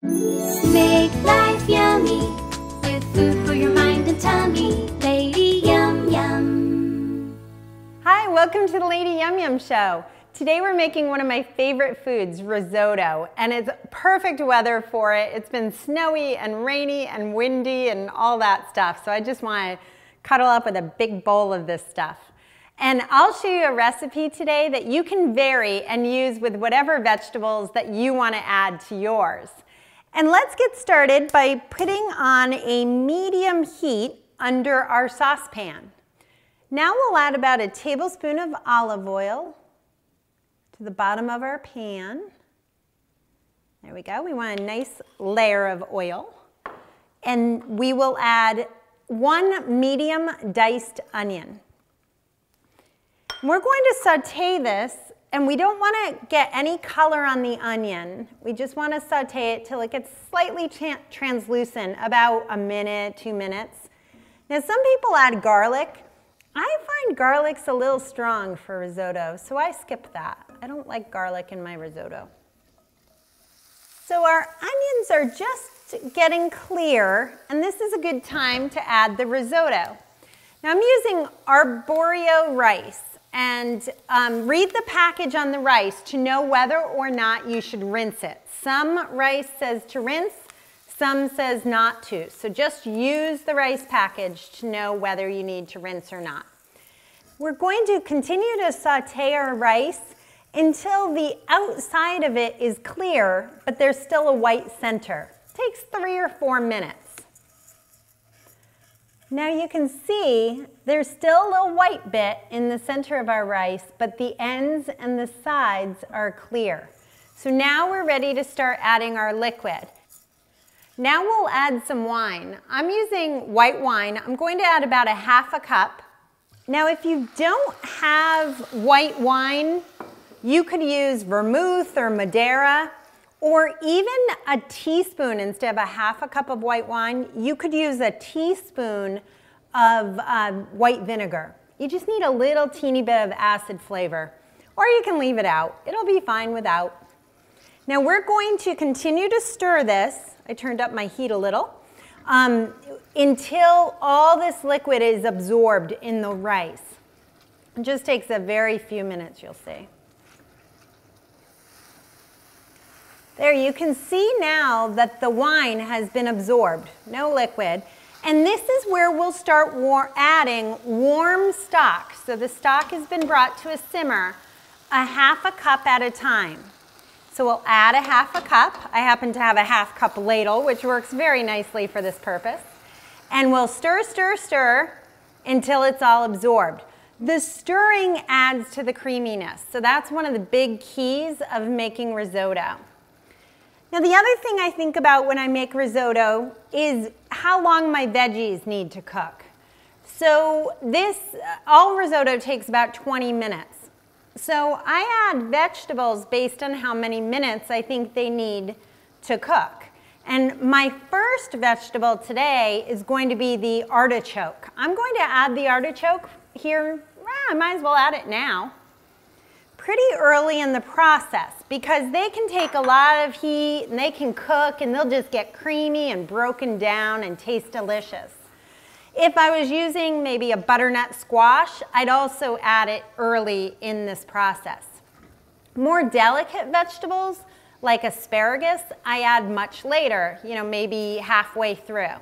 Make life yummy with food for your mind and tummy. Lady Yum Yum. Hi, welcome to the Lady Yum Yum Show. Today we're making one of my favorite foods, risotto, and it's perfect weather for it. It's been snowy and rainy and windy and all that stuff, so I just want to cuddle up with a big bowl of this stuff. And I'll show you a recipe today that you can vary and use with whatever vegetables that you want to add to yours. And let's get started by putting on a medium heat under our saucepan. Now we'll add about a tablespoon of olive oil to the bottom of our pan. There we go. We want a nice layer of oil. And we will add 1 medium diced onion. We're going to saute this, and we don't want to get any color on the onion. We just want to saute it till it gets slightly translucent, about a minute, 2 minutes. Now some people add garlic. I find garlic's a little strong for risotto, so I skip that. I don't like garlic in my risotto. So our onions are just getting clear, and this is a good time to add the risotto. Now I'm using Arborio Rice. And read the package on the rice to know whether or not you should rinse it. Some rice says to rinse, some says not to. So just use the rice package to know whether you need to rinse or not. We're going to continue to saute our rice until the outside of it is clear, but there's still a white center. It takes 3 or 4 minutes. Now you can see there's still a little white bit in the center of our rice, but the ends and the sides are clear. So now we're ready to start adding our liquid. Now we'll add some wine. I'm using white wine. I'm going to add about a ½ cup. Now if you don't have white wine, you could use vermouth or Madeira, or even a teaspoon. Instead of a ½ cup of white wine, you could use a teaspoon of white vinegar. You just need a little teeny bit of acid flavor. Or you can leave it out. It'll be fine without. Now we're going to continue to stir this. I turned up my heat a little. Until all this liquid is absorbed in the rice. It just takes a very few minutes, you'll see. There, you can see now that the wine has been absorbed, no liquid. And this is where we'll start adding warm stock. So the stock has been brought to a simmer a ½ cup at a time. So we'll add a ½ cup. I happen to have a ½ cup ladle, which works very nicely for this purpose. And we'll stir, stir, stir until it's all absorbed. The stirring adds to the creaminess. So that's one of the big keys of making risotto. Now the other thing I think about when I make risotto is how long my veggies need to cook. So all risotto takes about 20 minutes. So I add vegetables based on how many minutes I think they need to cook. And my first vegetable today is going to be the artichoke. I'm going to add the artichoke here, I might as well add it now. Pretty early in the process because they can take a lot of heat and they can cook and they'll just get creamy and broken down and taste delicious. If I was using maybe a butternut squash, I'd also add it early in this process. More delicate vegetables like asparagus, I add much later, maybe halfway through.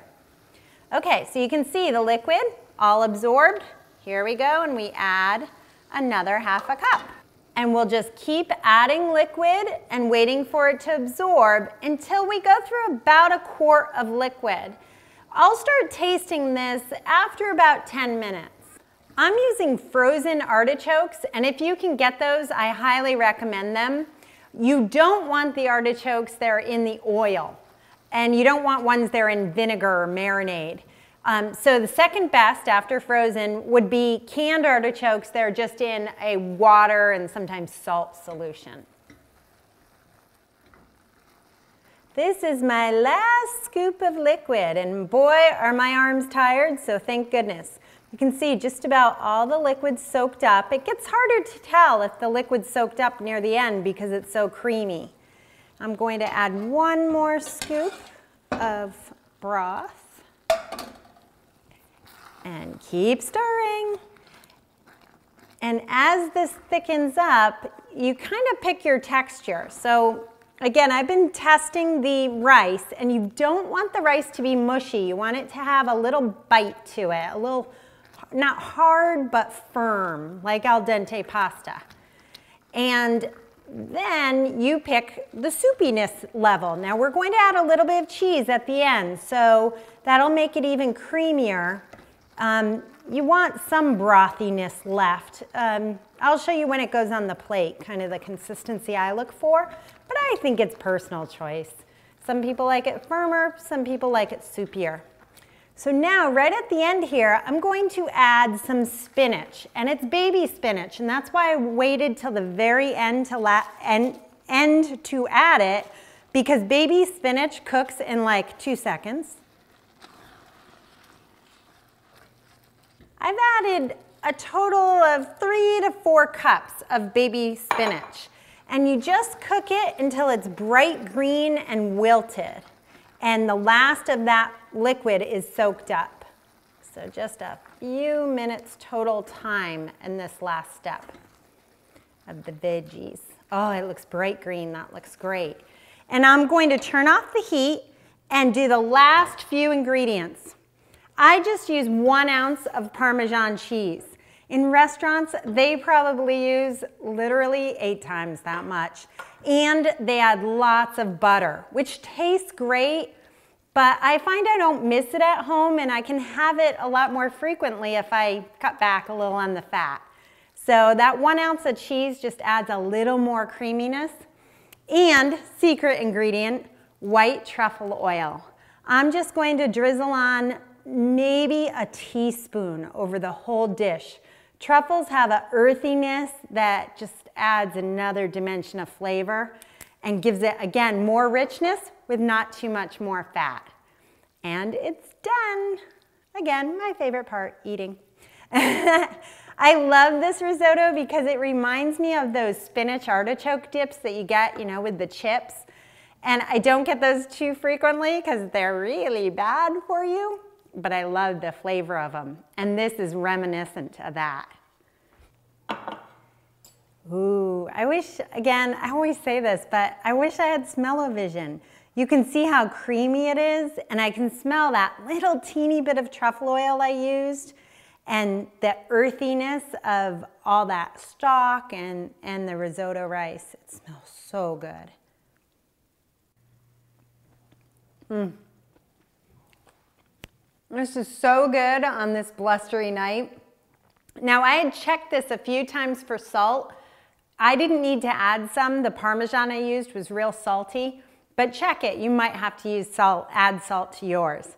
Okay, so you can see the liquid all absorbed. Here we go, and we add another ½ cup. And we'll just keep adding liquid and waiting for it to absorb until we go through about a quart of liquid. I'll start tasting this after about 10 minutes. I'm using frozen artichokes, and if you can get those, I highly recommend them. You don't want the artichokes that are in the oil, and you don't want ones that are in vinegar or marinade. So the second best after frozen would be canned artichokes that are just in a water and sometimes salt solution. This is my last scoop of liquid, and boy, are my arms tired, so thank goodness. You can see just about all the liquid soaked up. It gets harder to tell if the liquid's soaked up near the end because it's so creamy. I'm going to add one more scoop of broth and keep stirring. And as this thickens up, you kind of pick your texture. So again, I've been testing the rice, and you don't want the rice to be mushy. You want it to have a little bite to it, a little, not hard, but firm, like al dente pasta. And then you pick the soupiness level. Now we're going to add a little bit of cheese at the end, so that'll make it even creamier. You want some brothiness left. I'll show you when it goes on the plate, kind of the consistency I look for, but I think it's personal choice. Some people like it firmer, some people like it soupier. So now, right at the end here, I'm going to add some spinach, and it's baby spinach, and that's why I waited till the very end to end to add it, because baby spinach cooks in like 2 seconds. I've added a total of 3 to 4 cups of baby spinach, and you just cook it until it's bright green and wilted, and the last of that liquid is soaked up. So just a few minutes total time in this last step of the veggies. Oh, it looks bright green. That looks great. And I'm going to turn off the heat and do the last few ingredients. I just use 1 ounce of Parmesan cheese. In restaurants, they probably use literally 8 times that much. And they add lots of butter, which tastes great, but I find I don't miss it at home, and I can have it a lot more frequently if I cut back a little on the fat. So that 1 ounce of cheese just adds a little more creaminess. And secret ingredient, white truffle oil. I'm just going to drizzle on maybe a teaspoon over the whole dish. Truffles have an earthiness that just adds another dimension of flavor and gives it, again, more richness with not too much more fat. And it's done. Again, my favorite part, eating. I love this risotto because it reminds me of those spinach artichoke dips that you get, you know, with the chips. And I don't get those too frequently because they're really bad for you, but I love the flavor of them. And this is reminiscent of that. Ooh, I wish, again, I always say this, but I wish I had smell-o-vision. You can see how creamy it is, and I can smell that little teeny bit of truffle oil I used and the earthiness of all that stock and the risotto rice. It smells so good. This is so good on this blustery night. Now, I had checked this a few times for salt. I didn't need to add some. The Parmesan I used was real salty, but check it. You might have to use salt, add salt to yours.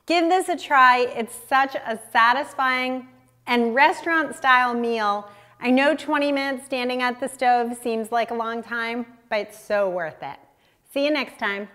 Give this a try. It's such a satisfying and restaurant-style meal. I know 20 minutes standing at the stove seems like a long time, but it's so worth it. See you next time.